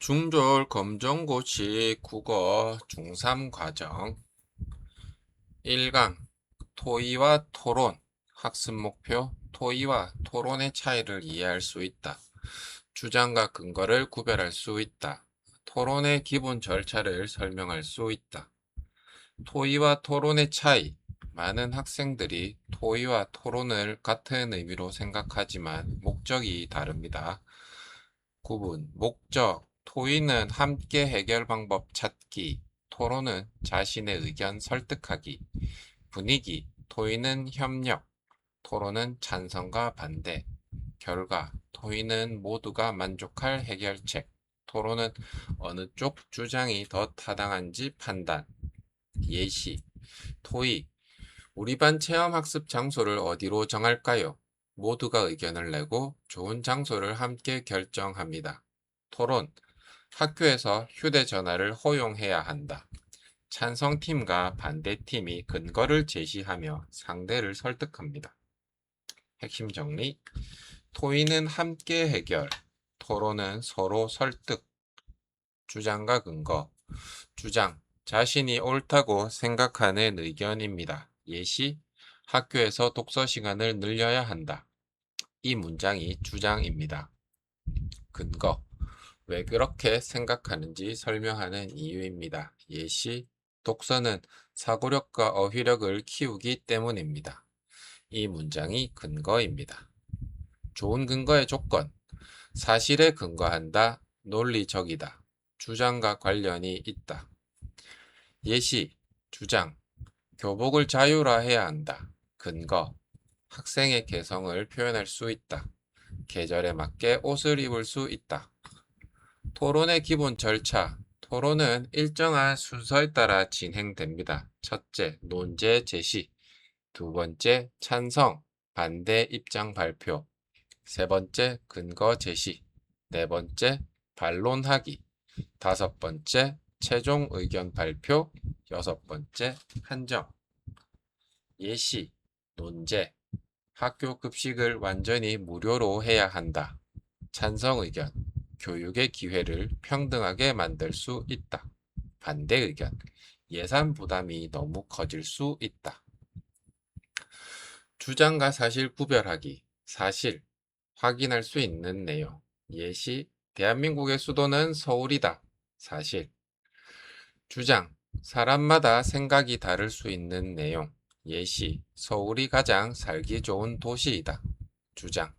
중졸 검정고시 국어 중3 과정 1강 토의와 토론 학습 목표 토의와 토론의 차이를 이해할 수 있다. 주장과 근거를 구별할 수 있다. 토론의 기본 절차를 설명할 수 있다. 토의와 토론의 차이 많은 학생들이 토의와 토론을 같은 의미로 생각하지만 목적이 다릅니다. 구분 목적 토의는 함께 해결 방법 찾기, 토론은 자신의 의견 설득하기. 분위기 토의는 협력, 토론은 찬성과 반대. 결과 토의는 모두가 만족할 해결책, 토론은 어느 쪽 주장이 더 타당한지 판단. 예시 토의 우리 반 체험학습 장소를 어디로 정할까요? 모두가 의견을 내고 좋은 장소를 함께 결정합니다. 토론 학교에서 휴대전화를 허용해야 한다. 찬성팀과 반대팀이 근거를 제시하며 상대를 설득합니다. 핵심 정리 토의는 함께 해결, 토론은 서로 설득. 주장과 근거 주장 자신이 옳다고 생각하는 의견입니다. 예시 학교에서 독서 시간을 늘려야 한다. 이 문장이 주장입니다. 근거 왜 그렇게 생각하는지 설명하는 이유입니다. 예시 독서는 사고력과 어휘력을 키우기 때문입니다. 이 문장이 근거입니다. 좋은 근거의 조건 사실에 근거한다. 논리적이다. 주장과 관련이 있다. 예시 주장 교복을 자율화해야 한다. 근거 학생의 개성을 표현할 수 있다. 계절에 맞게 옷을 입을 수 있다. 토론의 기본 절차 토론은 일정한 순서에 따라 진행됩니다. 첫째, 논제 제시. 두 번째, 찬성, 반대 입장 발표. 세 번째, 근거 제시. 네 번째, 반론하기. 다섯 번째, 최종 의견 발표. 여섯 번째, 판정. 예시, 논제. 학교 급식을 완전히 무료로 해야 한다. 찬성 의견. 교육의 기회를 평등하게 만들 수 있다. 반대 의견. 예산 부담이 너무 커질 수 있다. 주장과 사실 구별하기. 사실. 확인할 수 있는 내용. 예시. 대한민국의 수도는 서울이다. 사실. 주장. 사람마다 생각이 다를 수 있는 내용. 예시. 서울이 가장 살기 좋은 도시이다. 주장.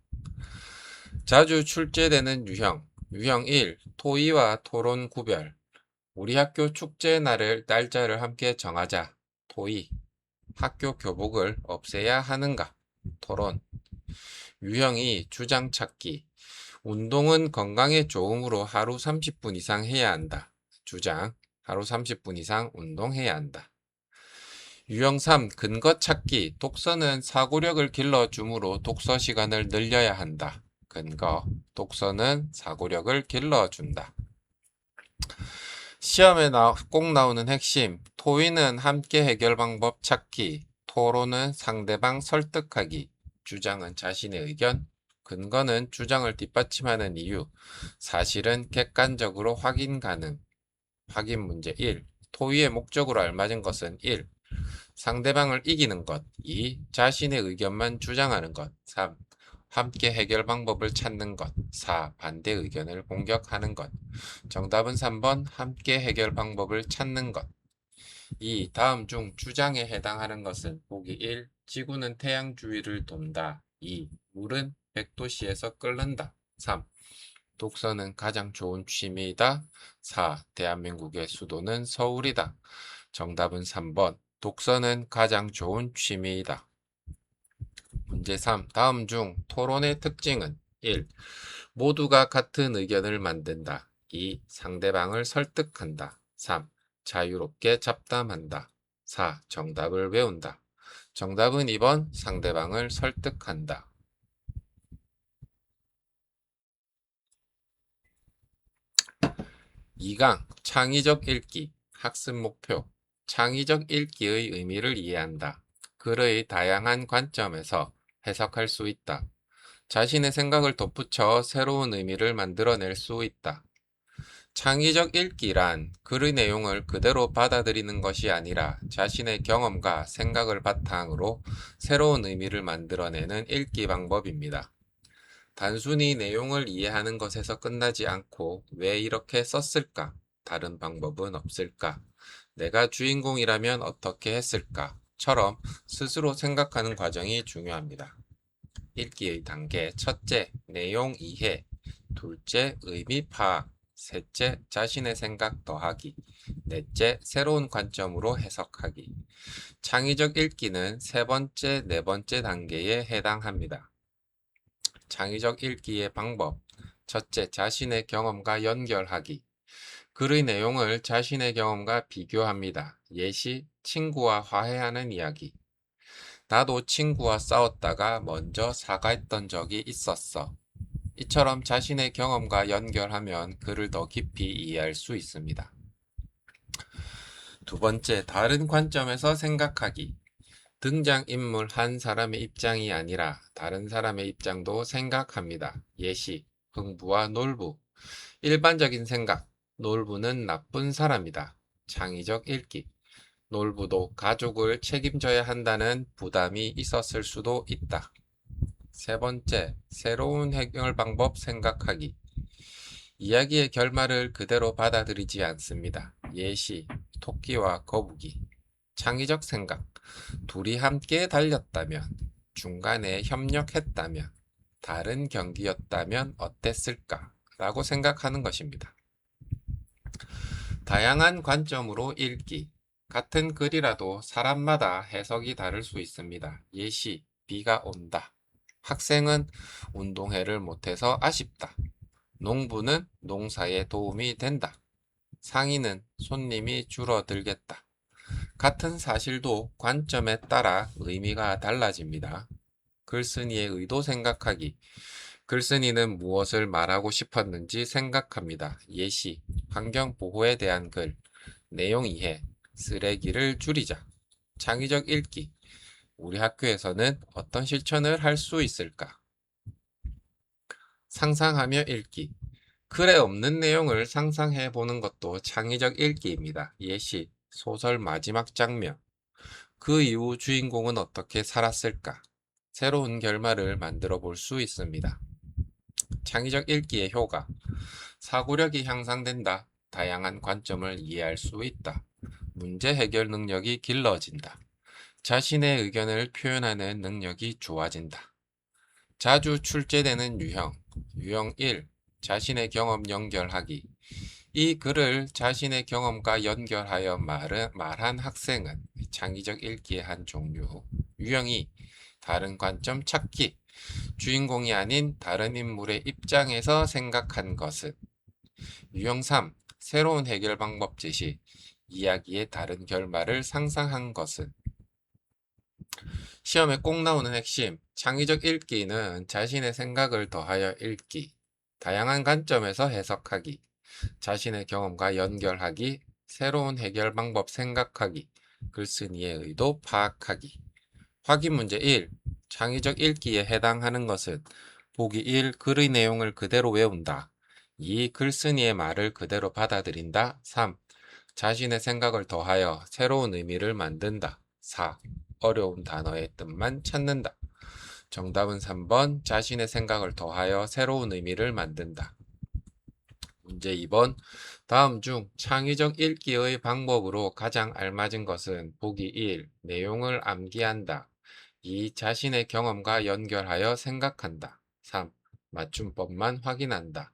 자주 출제되는 유형. 유형 1. 토의와 토론 구별. 우리 학교 축제 날짜를 함께 정하자. 토의. 학교 교복을 없애야 하는가? 토론. 유형 2. 주장 찾기. 운동은 건강에 좋으므로 하루 30분 이상 해야 한다. 주장. 하루 30분 이상 운동해야 한다. 유형 3. 근거 찾기. 독서는 사고력을 길러주므로 독서 시간을 늘려야 한다. 근거. 독서는 사고력을 길러준다. 시험에 꼭 나오는 핵심. 토의는 함께 해결 방법 찾기. 토론은 상대방 설득하기. 주장은 자신의 의견. 근거는 주장을 뒷받침하는 이유. 사실은 객관적으로 확인 가능. 확인 문제 1. 토의의 목적으로 알맞은 것은 1. 상대방을 이기는 것. 2. 자신의 의견만 주장하는 것. 3. 함께 해결 방법을 찾는 것. 4. 반대 의견을 공격하는 것. 정답은 3번 함께 해결 방법을 찾는 것. 2. 다음 중 주장에 해당하는 것은 보기 1. 지구는 태양 주위를 돈다. 2. 물은 100도씨에서 끓는다. 3. 독서는 가장 좋은 취미이다. 4. 대한민국의 수도는 서울이다. 정답은 3번. 독서는 가장 좋은 취미이다. 문제 3. 다음 중 토론의 특징은 1. 모두가 같은 의견을 만든다. 2. 상대방을 설득한다. 3. 자유롭게 잡담한다. 4. 정답을 외운다. 정답은 2번 상대방을 설득한다. 2강 창의적 읽기 학습 목표 창의적 읽기의 의미를 이해한다. 글의 다양한 관점에서 해석할 수 있다. 자신의 생각을 덧붙여 새로운 의미를 만들어낼 수 있다. 창의적 읽기란 글의 내용을 그대로 받아들이는 것이 아니라 자신의 경험과 생각을 바탕으로 새로운 의미를 만들어내는 읽기 방법입니다. 단순히 내용을 이해하는 것에서 끝나지 않고 왜 이렇게 썼을까? 다른 방법은 없을까? 내가 주인공이라면 어떻게 했을까? 처럼 스스로 생각하는 과정이 중요합니다. 읽기의 단계: 첫째, 내용 이해. 둘째, 의미 파악. 셋째, 자신의 생각 더하기. 넷째, 새로운 관점으로 해석하기. 창의적 읽기는 세 번째, 네 번째 단계에 해당합니다. 창의적 읽기의 방법. 첫째, 자신의 경험과 연결하기. 글의 내용을 자신의 경험과 비교합니다. 예시, 친구와 화해하는 이야기. 나도 친구와 싸웠다가 먼저 사과했던 적이 있었어. 이처럼 자신의 경험과 연결하면 글을 더 깊이 이해할 수 있습니다. 두 번째, 다른 관점에서 생각하기. 등장인물 한 사람의 입장이 아니라 다른 사람의 입장도 생각합니다. 예시, 흥부와 놀부. 일반적인 생각, 놀부는 나쁜 사람이다. 창의적 읽기. 놀부도 가족을 책임져야 한다는 부담이 있었을 수도 있다. 세 번째, 새로운 해결 방법 생각하기. 이야기의 결말을 그대로 받아들이지 않습니다. 예시, 토끼와 거북이. 창의적 생각. 둘이 함께 달렸다면, 중간에 협력했다면, 다른 경기였다면 어땠을까? 라고 생각하는 것입니다. 다양한 관점으로 읽기. 같은 글이라도 사람마다 해석이 다를 수 있습니다. 예시, 비가 온다. 학생은 운동회를 못해서 아쉽다. 농부는 농사에 도움이 된다. 상인은 손님이 줄어들겠다. 같은 사실도 관점에 따라 의미가 달라집니다. 글쓴이의 의도 생각하기. 글쓴이는 무엇을 말하고 싶었는지 생각합니다. 예시, 환경 보호에 대한 글. 내용 이해. 쓰레기를 줄이자. 창의적 읽기. 우리 학교에서는 어떤 실천을 할 수 있을까? 상상하며 읽기. 글에 없는 내용을 상상해 보는 것도 창의적 읽기입니다. 예시, 소설 마지막 장면. 그 이후 주인공은 어떻게 살았을까? 새로운 결말을 만들어 볼 수 있습니다. 창의적 읽기의 효과. 사고력이 향상된다. 다양한 관점을 이해할 수 있다. 문제 해결 능력이 길러진다. 자신의 의견을 표현하는 능력이 좋아진다. 자주 출제되는 유형. 유형 1. 자신의 경험 연결하기. 이 글을 자신의 경험과 연결하여 말한 학생은 창의적 읽기의 한 종류. 유형 2. 다른 관점 찾기. 주인공이 아닌 다른 인물의 입장에서 생각한 것은. 유형 3. 새로운 해결 방법 제시. 이야기의 다른 결말을 상상한 것은. 시험에 꼭 나오는 핵심. 창의적 읽기는 자신의 생각을 더하여 읽기. 다양한 관점에서 해석하기. 자신의 경험과 연결하기. 새로운 해결 방법 생각하기. 글쓴이의 의도 파악하기. 확인 문제 1. 창의적 읽기에 해당하는 것은 보기 1. 글의 내용을 그대로 외운다. 2. 글쓴이의 말을 그대로 받아들인다. 3. 자신의 생각을 더하여 새로운 의미를 만든다. 4. 어려운 단어의 뜻만 찾는다. 정답은 3번. 자신의 생각을 더하여 새로운 의미를 만든다. 문제 2번. 다음 중 창의적 읽기의 방법으로 가장 알맞은 것은 보기 1. 내용을 암기한다. 2. 자신의 경험과 연결하여 생각한다. 3. 맞춤법만 확인한다.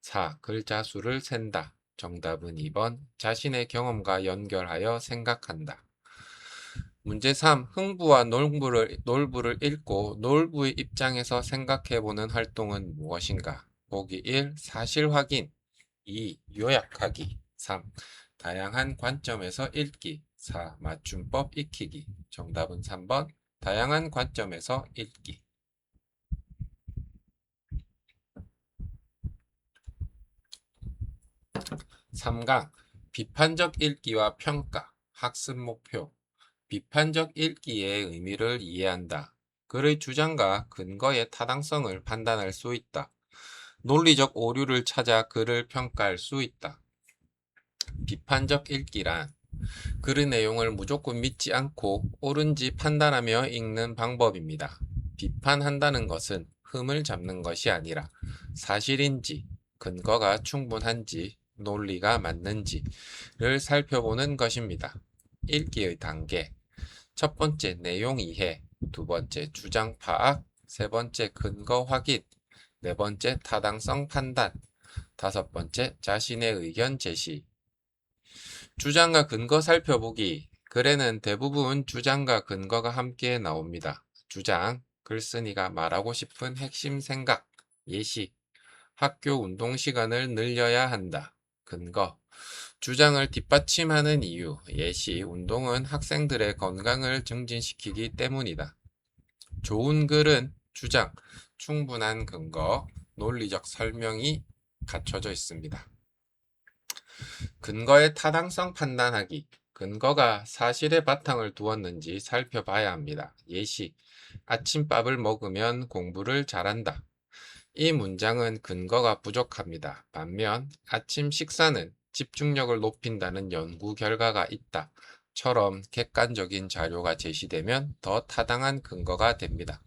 4. 글자 수를 센다. 정답은 2번. 자신의 경험과 연결하여 생각한다. 문제 3. 흥부와 놀부를 읽고 놀부의 입장에서 생각해보는 활동은 무엇인가? 보기 1. 사실 확인. 2. 요약하기. 3. 다양한 관점에서 읽기. 4. 맞춤법 익히기. 정답은 3번. 다양한 관점에서 읽기. 3강. 비판적 읽기와 평가. 학습 목표. 비판적 읽기의 의미를 이해한다. 글의 주장과 근거의 타당성을 판단할 수 있다. 논리적 오류를 찾아 글을 평가할 수 있다. 비판적 읽기란 글의 내용을 무조건 믿지 않고 옳은지 판단하며 읽는 방법입니다. 비판한다는 것은 흠을 잡는 것이 아니라 사실인지, 근거가 충분한지, 논리가 맞는지를 살펴보는 것입니다. 읽기의 단계. 첫 번째, 내용 이해. 두 번째, 주장 파악. 세 번째, 근거 확인. 네 번째, 타당성 판단. 다섯 번째, 자신의 의견 제시. 주장과 근거 살펴보기. 글에는 대부분 주장과 근거가 함께 나옵니다. 주장, 글쓴이가 말하고 싶은 핵심 생각, 예시, 학교 운동 시간을 늘려야 한다. 근거, 주장을 뒷받침하는 이유, 예시, 운동은 학생들의 건강을 증진시키기 때문이다. 좋은 글은 주장, 충분한 근거, 논리적 설명이 갖춰져 있습니다. 근거의 타당성 판단하기. 근거가 사실의 바탕을 두었는지 살펴봐야 합니다. 예시, 아침밥을 먹으면 공부를 잘한다. 이 문장은 근거가 부족합니다. 반면 아침 식사는 집중력을 높인다는 연구 결과가 있다. 처럼 객관적인 자료가 제시되면 더 타당한 근거가 됩니다.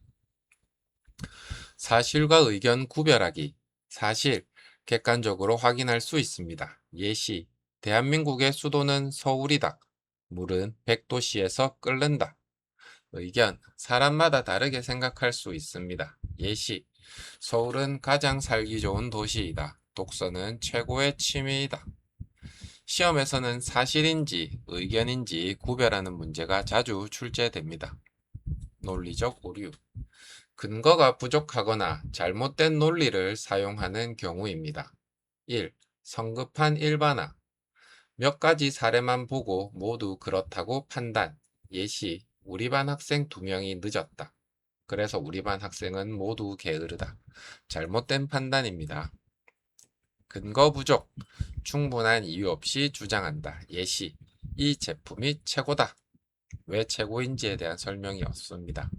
사실과 의견 구별하기. 사실, 객관적으로 확인할 수 있습니다. 예시, 대한민국의 수도는 서울이다. 물은 100도씨에서 끓는다. 의견, 사람마다 다르게 생각할 수 있습니다. 예시, 서울은 가장 살기 좋은 도시이다. 독서는 최고의 취미이다. 시험에서는 사실인지 의견인지 구별하는 문제가 자주 출제됩니다. 논리적 오류. 근거가 부족하거나 잘못된 논리를 사용하는 경우입니다. 1. 성급한 일반화. 몇 가지 사례만 보고 모두 그렇다고 판단. 예시, 우리 반 학생 2명이 늦었다. 그래서 우리 반 학생은 모두 게으르다. 잘못된 판단입니다. 근거 부족. 충분한 이유 없이 주장한다. 예시, 이 제품이 최고다. 왜 최고인지에 대한 설명이 없습니다.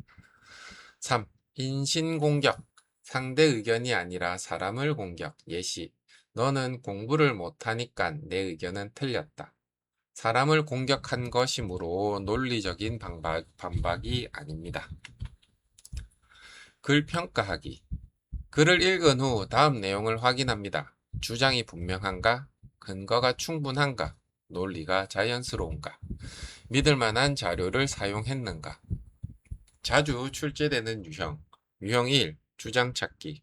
3. 인신공격. 상대 의견이 아니라 사람을 공격. 예시, 너는 공부를 못하니까 내 의견은 틀렸다. 사람을 공격한 것이므로 논리적인 반박이 아닙니다. 글 평가하기. 글을 읽은 후 다음 내용을 확인합니다. 주장이 분명한가? 근거가 충분한가? 논리가 자연스러운가? 믿을 만한 자료를 사용했는가? 자주 출제되는 유형. 유형 1. 주장 찾기.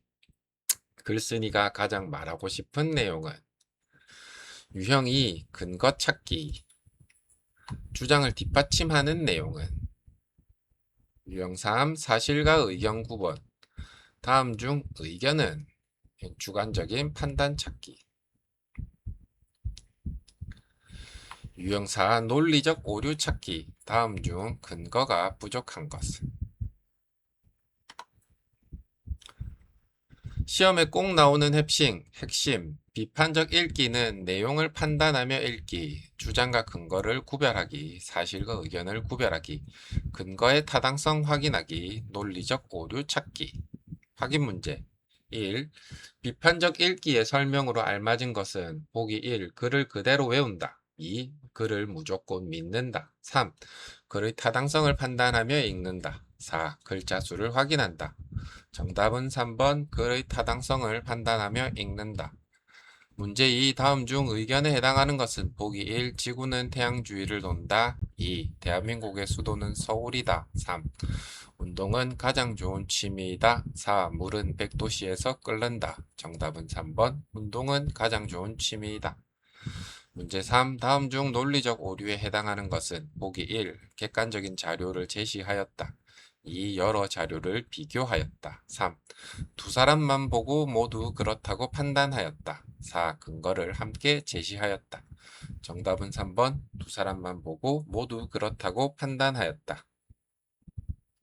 글쓴이가 가장 말하고 싶은 내용은. 유형 2. 근거 찾기. 주장을 뒷받침하는 내용은. 유형 3. 사실과 의견 구분. 다음 중 의견은 주관적인 판단 찾기. 유형 4. 논리적 오류 찾기. 다음 중 근거가 부족한 것은. 시험에 꼭 나오는 핵심, 비판적 읽기는 내용을 판단하며 읽기, 주장과 근거를 구별하기, 사실과 의견을 구별하기, 근거의 타당성 확인하기, 논리적 오류 찾기. 확인 문제. 1. 비판적 읽기의 설명으로 알맞은 것은 보기 1. 글을 그대로 외운다. 2. 글을 무조건 믿는다. 3. 글의 타당성을 판단하며 읽는다. 4. 글자 수를 확인한다. 정답은 3번 글의 타당성을 판단하며 읽는다. 문제 2. 다음 중 의견에 해당하는 것은 보기 1. 지구는 태양 주위를 돈다. 2. 대한민국의 수도는 서울이다. 3. 운동은 가장 좋은 취미이다. 4. 물은 100도씨에서 끓는다. 정답은 3번 운동은 가장 좋은 취미이다. 문제 3. 다음 중 논리적 오류에 해당하는 것은 보기 1. 객관적인 자료를 제시하였다. 2. 여러 자료를 비교하였다. 3. 두 사람만 보고 모두 그렇다고 판단하였다. 4. 근거를 함께 제시하였다. 정답은 3번 두 사람만 보고 모두 그렇다고 판단하였다.